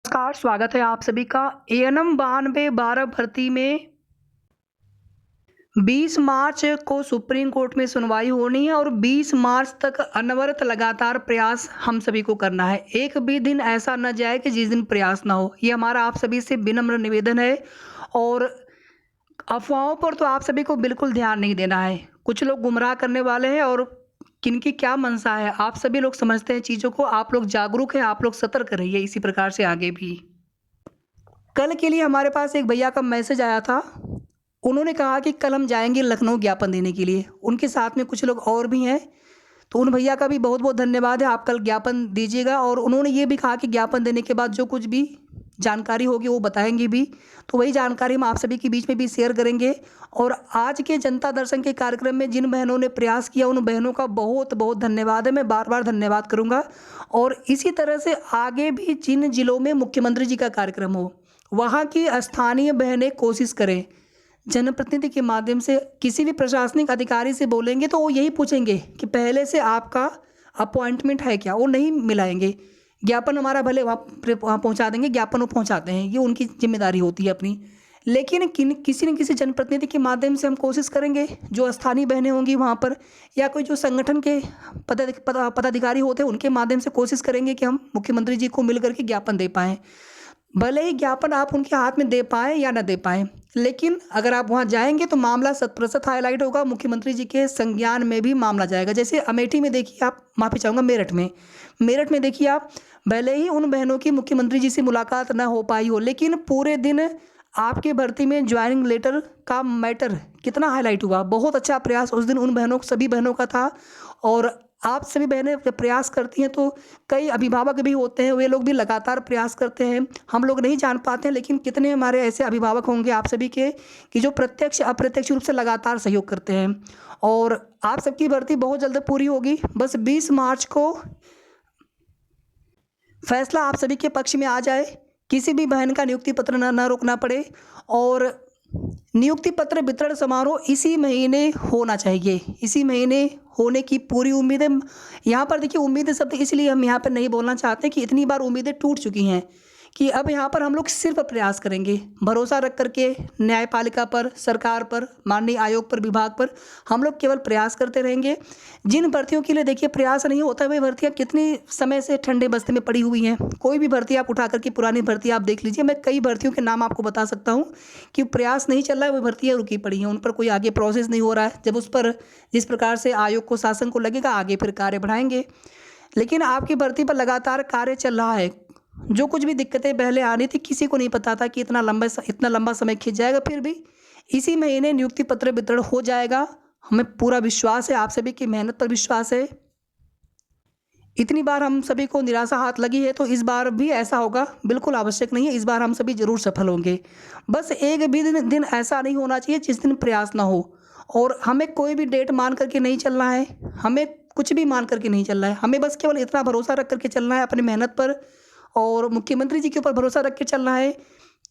नमस्कार, स्वागत है आप सभी का। एएनएम 92-12 भर्ती में 20 मार्च को सुप्रीम कोर्ट में सुनवाई होनी है और 20 मार्च तक अनवरत लगातार प्रयास हम सभी को करना है। एक भी दिन ऐसा न जाए कि जिस दिन प्रयास ना हो। ये हमारा आप सभी से विनम्र निवेदन है और अफवाहों पर तो आप सभी को बिल्कुल ध्यान नहीं देना है। कुछ लोग गुमराह करने वाले हैं और किनकी क्या मंशा है, आप सभी लोग समझते हैं चीज़ों को। आप लोग जागरूक हैं, आप लोग सतर्क रहिए इसी प्रकार से आगे भी। कल के लिए हमारे पास एक भैया का मैसेज आया था। उन्होंने कहा कि कल हम जाएँगे लखनऊ ज्ञापन देने के लिए। उनके साथ में कुछ लोग और भी हैं, तो उन भैया का भी बहुत-बहुत धन्यवाद है। आप कल ज्ञापन दीजिएगा और उन्होंने ये भी कहा कि ज्ञापन देने के बाद जो कुछ भी जानकारी होगी वो बताएँगे भी। तो वही जानकारी हम आप सभी के बीच में भी शेयर करेंगे और आज के जनता दर्शन के कार्यक्रम में जिन बहनों ने प्रयास किया उन बहनों का बहुत-बहुत धन्यवाद है। मैं बार-बार धन्यवाद करूँगा और इसी तरह से आगे भी जिन जिलों में मुख्यमंत्री जी का कार्यक्रम हो, वहाँ की स्थानीय बहनें कोशिश करें। जनप्रतिनिधि के माध्यम से किसी भी प्रशासनिक अधिकारी से बोलेंगे तो वो यही पूछेंगे कि पहले से आपका अपॉइंटमेंट है क्या? वो नहीं मिलाएँगे। ज्ञापन हमारा भले वहाँ पहुँचा देंगे, ज्ञापन वो पहुँचाते हैं, ये उनकी ज़िम्मेदारी होती है अपनी। लेकिन किसी न किसी जनप्रतिनिधि के माध्यम से हम कोशिश करेंगे, जो स्थानीय बहनें होंगी वहाँ पर या कोई जो संगठन के पदाधिकारी होते हैं उनके माध्यम से कोशिश करेंगे कि हम मुख्यमंत्री जी को मिल कर के ज्ञापन दे पाएँ। भले ही ज्ञापन आप उनके हाथ में दे पाएँ या ना दे पाएँ, लेकिन अगर आप वहाँ जाएँगे तो मामला शत-प्रतिशत हाइलाइट होगा, मुख्यमंत्री जी के संज्ञान में भी मामला जाएगा। जैसे अमेठी में देखिए आप, माफ़ी चाहूँगा मेरठ में देखिए आप, भले ही उन बहनों की मुख्यमंत्री जी से मुलाकात ना हो पाई हो, लेकिन पूरे दिन आपकी भर्ती में जॉइनिंग लेटर का मैटर कितना हाइलाइट हुआ। बहुत अच्छा प्रयास उस दिन उन बहनों सभी बहनों का था और आप सभी बहनें जब प्रयास करती हैं तो कई अभिभावक भी होते हैं, वे लोग भी लगातार प्रयास करते हैं। हम लोग नहीं जान पाते हैं, लेकिन कितने हमारे ऐसे अभिभावक होंगे आप सभी के कि जो प्रत्यक्ष अप्रत्यक्ष रूप से लगातार सहयोग करते हैं और आप सबकी भर्ती बहुत जल्द पूरी होगी। बस 20 मार्च को फैसला आप सभी के पक्ष में आ जाए, किसी भी बहन का नियुक्ति पत्र न रोकना पड़े और नियुक्ति पत्र वितरण समारोह इसी महीने होना चाहिए। इसी महीने होने की पूरी उम्मीद है। यहाँ पर देखिए, उम्मीद शब्द इसलिए हम यहाँ पर नहीं बोलना चाहते कि इतनी बार उम्मीदें टूट चुकी हैं कि अब यहाँ पर हम लोग सिर्फ प्रयास करेंगे, भरोसा रख करके न्यायपालिका पर, सरकार पर, माननीय आयोग पर, विभाग पर हम लोग केवल प्रयास करते रहेंगे। जिन भर्तियों के लिए देखिए प्रयास नहीं होता, वे भर्तियाँ कितनी समय से ठंडे बस्ते में पड़ी हुई हैं। कोई भी भर्ती आप उठा करके पुरानी भर्ती आप देख लीजिए, मैं कई भर्तियों के नाम आपको बता सकता हूँ कि प्रयास नहीं चल रहा है, वो भर्तियाँ रुकी पड़ी हैं, उन पर कोई आगे प्रोसेस नहीं हो रहा है। जब उस पर जिस प्रकार से आयोग को, शासन को लगेगा, आगे फिर कार्य बढ़ाएंगे। लेकिन आपकी भर्ती पर लगातार कार्य चल रहा है। जो कुछ भी दिक्कतें पहले आ रही थी, किसी को नहीं पता था कि इतना लंबा समय खिंच जाएगा, फिर भी इसी महीने नियुक्ति पत्र वितरण हो जाएगा। हमें पूरा विश्वास है, आप सभी की मेहनत पर विश्वास है। इतनी बार हम सभी को निराशा हाथ लगी है तो इस बार भी ऐसा होगा बिल्कुल आवश्यक नहीं है, इस बार हम सभी ज़रूर सफल होंगे। बस एक भी दिन ऐसा नहीं होना चाहिए जिस दिन प्रयास ना हो और हमें कोई भी डेट मान करके नहीं चलना है, हमें कुछ भी मान करके नहीं चलना है। हमें बस केवल इतना भरोसा रख करके चलना है अपनी मेहनत पर और मुख्यमंत्री जी के ऊपर भरोसा रख के चलना है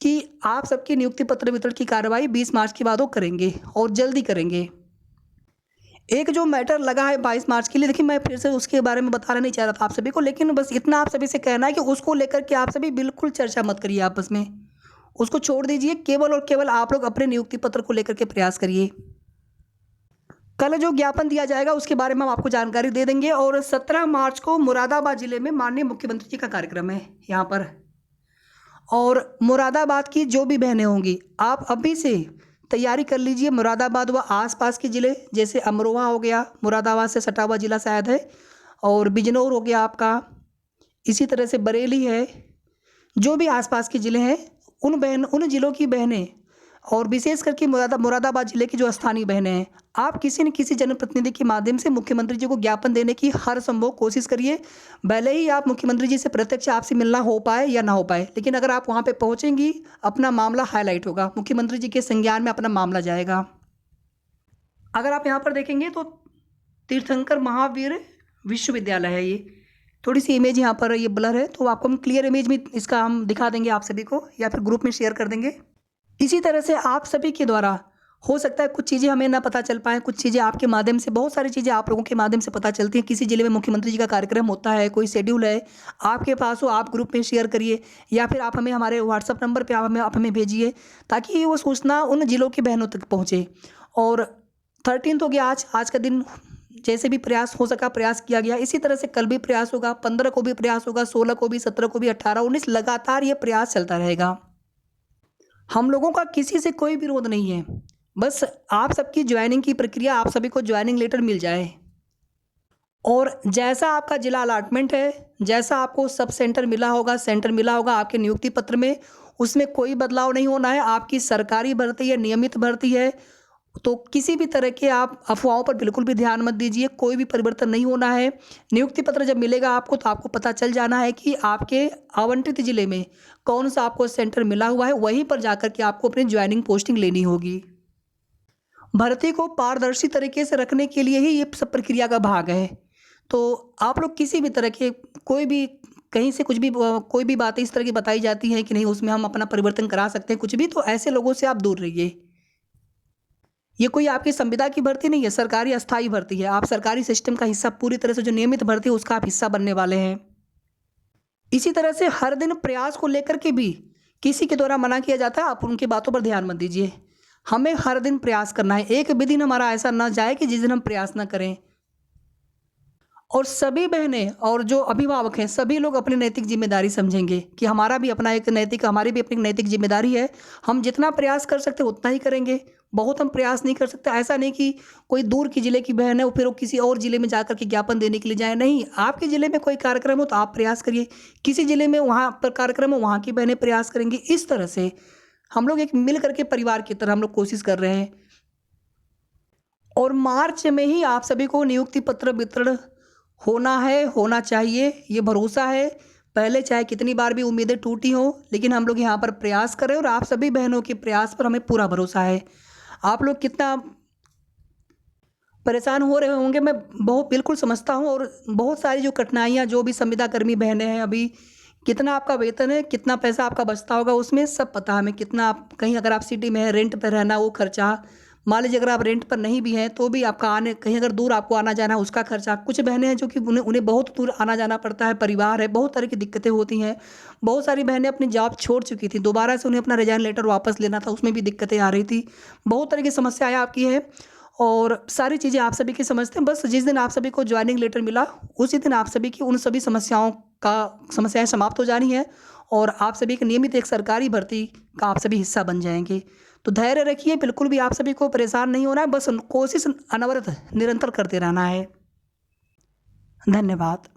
कि आप सबकी नियुक्ति पत्र वितरण की कार्रवाई 20 मार्च के बाद वो करेंगे और जल्दी करेंगे। एक जो मैटर लगा है 22 मार्च के लिए, देखिए मैं फिर से उसके बारे में बताना नहीं चाह रहा था आप सभी को, लेकिन बस इतना आप सभी से कहना है कि उसको लेकर के आप सभी बिल्कुल चर्चा मत करिए आपस में, उसको छोड़ दीजिए। केवल और केवल आप लोग अपने नियुक्ति पत्र को लेकर के प्रयास करिए। कल जो ज्ञापन दिया जाएगा उसके बारे में हम आपको जानकारी दे देंगे और 17 मार्च को मुरादाबाद जिले में माननीय मुख्यमंत्री जी का कार्यक्रम है यहाँ पर। और मुरादाबाद की जो भी बहनें होंगी, आप अभी से तैयारी कर लीजिए। मुरादाबाद व आसपास के ज़िले जैसे अमरोहा हो गया, मुरादाबाद से सटा हुआ ज़िला शायद है, और बिजनौर हो गया आपका, इसी तरह से बरेली है। जो भी आसपास के ज़िले हैं उन ज़िलों की बहनें और विशेष करके मुरादाबाद ज़िले की जो स्थानीय बहनें हैं, आप किसी न किसी जनप्रतिनिधि के माध्यम से मुख्यमंत्री जी को ज्ञापन देने की हर संभव कोशिश करिए। भले ही आप मुख्यमंत्री जी से प्रत्यक्ष आपसे मिलना हो पाए या ना हो पाए, लेकिन अगर आप वहाँ पे पहुँचेंगी, अपना मामला हाईलाइट होगा, मुख्यमंत्री जी के संज्ञान में अपना मामला जाएगा। अगर आप यहाँ पर देखेंगे तो तीर्थंकर महावीर विश्वविद्यालय है ये। थोड़ी सी इमेज यहाँ पर ये ब्लर है, तो आपको हम क्लियर इमेज में इसका हम दिखा देंगे आप सभी को, या फिर ग्रुप में शेयर कर देंगे। इसी तरह से आप सभी के द्वारा हो सकता है कुछ चीज़ें हमें ना पता चल पाएँ, कुछ चीज़ें आपके माध्यम से, बहुत सारी चीज़ें आप लोगों के माध्यम से पता चलती हैं। किसी ज़िले में मुख्यमंत्री जी का कार्यक्रम होता है, कोई शेड्यूल है, आपके पास हो, आप ग्रुप में शेयर करिए या फिर आप हमें हमारे व्हाट्सएप नंबर पे आप हमें भेजिए, ताकि वो सूचना उन ज़िलों की बहनों तक पहुँचे। और 13th हो गया आज का दिन, जैसे भी प्रयास हो सका प्रयास किया गया। इसी तरह से कल भी प्रयास होगा, 15 को भी प्रयास होगा, 16 को भी, 17 को भी, 18, 19 लगातार ये प्रयास चलता रहेगा। हम लोगों का किसी से कोई विरोध नहीं है, बस आप सबकी ज्वाइनिंग की प्रक्रिया, आप सभी को ज्वाइनिंग लेटर मिल जाए और जैसा आपका ज़िला अलॉटमेंट है, जैसा आपको सब सेंटर मिला होगा, सेंटर मिला होगा आपके नियुक्ति पत्र में, उसमें कोई बदलाव नहीं होना है। आपकी सरकारी भर्ती है, नियमित भर्ती है, तो किसी भी तरह के आप अफ़वाहों पर बिल्कुल भी ध्यान मत दीजिए, कोई भी परिवर्तन नहीं होना है। नियुक्ति पत्र जब मिलेगा आपको, तो आपको पता चल जाना है कि आपके आवंटित ज़िले में कौन-सा आपको सेंटर मिला हुआ है, वहीं पर जाकर के आपको अपनी जॉइनिंग पोस्टिंग लेनी होगी। भर्ती को पारदर्शी तरीके से रखने के लिए ही ये सब प्रक्रिया का भाग है। तो आप लोग किसी भी तरह के कोई भी कहीं से कुछ भी कोई भी बातें इस तरह की बताई जाती हैं कि नहीं उसमें हम अपना परिवर्तन करा सकते हैं कुछ भी, तो ऐसे लोगों से आप दूर रहिए। ये कोई आपकी संविदा की भर्ती नहीं है, सरकारी अस्थायी भर्ती है। आप सरकारी सिस्टम का हिस्सा, पूरी तरह से जो नियमित भर्ती है उसका आप हिस्सा बनने वाले हैं। इसी तरह से हर दिन प्रयास को लेकर के भी किसी के द्वारा मना किया जाता है, आप उनकी बातों पर ध्यान मत दीजिए। हमें हर दिन प्रयास करना है, एक भी दिन हमारा ऐसा ना जाए कि जिस दिन हम प्रयास ना करें। और सभी बहनें और जो अभिभावक हैं, सभी लोग अपनी नैतिक जिम्मेदारी समझेंगे कि हमारा भी अपना एक नैतिक हमारी भी अपनी नैतिक जिम्मेदारी है। हम जितना प्रयास कर सकते हैं उतना ही करेंगे, बहुत हम प्रयास नहीं कर सकते। ऐसा नहीं कि कोई दूर की ज़िले की बहन है, वो फिर वो किसी और ज़िले में जाकर के ज्ञापन देने के लिए जाए, नहीं। आपके ज़िले में कोई कार्यक्रम हो तो आप प्रयास करिए, किसी ज़िले में वहाँ पर कार्यक्रम हो वहाँ की बहनें प्रयास करेंगी। इस तरह से हम लोग एक मिल करके परिवार की तरह हम लोग कोशिश कर रहे हैं। और मार्च में ही आप सभी को नियुक्ति पत्र वितरण होना है, होना चाहिए, ये भरोसा है। पहले चाहे कितनी बार भी उम्मीदें टूटी हों, लेकिन हम लोग यहाँ पर प्रयास करें और आप सभी बहनों के प्रयास पर हमें पूरा भरोसा है। आप लोग कितना परेशान हो रहे होंगे, मैं बहुत बिल्कुल समझता हूँ। और बहुत सारी जो कठिनाइयाँ, जो भी संविदा कर्मी बहनें हैं, अभी कितना आपका वेतन है, कितना पैसा आपका बचता होगा, उसमें सब पता है हमें। कितना आप कहीं अगर आप सिटी में हैं, रेंट पर रहना, वो खर्चा, मान लीजिए अगर आप रेंट पर नहीं भी हैं तो भी आपका आने, कहीं अगर दूर आपको आना जाना है उसका खर्चा। कुछ बहनें हैं जो कि उन्हें उन्हें बहुत दूर आना जाना पड़ता है, परिवार है, बहुत तरह की दिक्कतें होती हैं। बहुत सारी बहनें अपनी जॉब छोड़ चुकी थी, दोबारा से उन्हें अपना रिजाइन लेटर वापस लेना था, उसमें भी दिक्कतें आ रही थी। बहुत तरह की समस्याएँ आपकी हैं और सारी चीज़ें आप सभी की समझते हैं। बस जिस दिन आप सभी को ज्वाइनिंग लेटर मिला, उसी दिन आप सभी की उन सभी समस्याएँ समाप्त हो जानी है और आप सभी की नियमित एक सरकारी भर्ती का आप सभी हिस्सा बन जाएँगे। तो धैर्य रखिए, बिल्कुल भी आप सभी को परेशान नहीं होना है, बस कोशिश अनवरत निरंतर करते रहना है। धन्यवाद।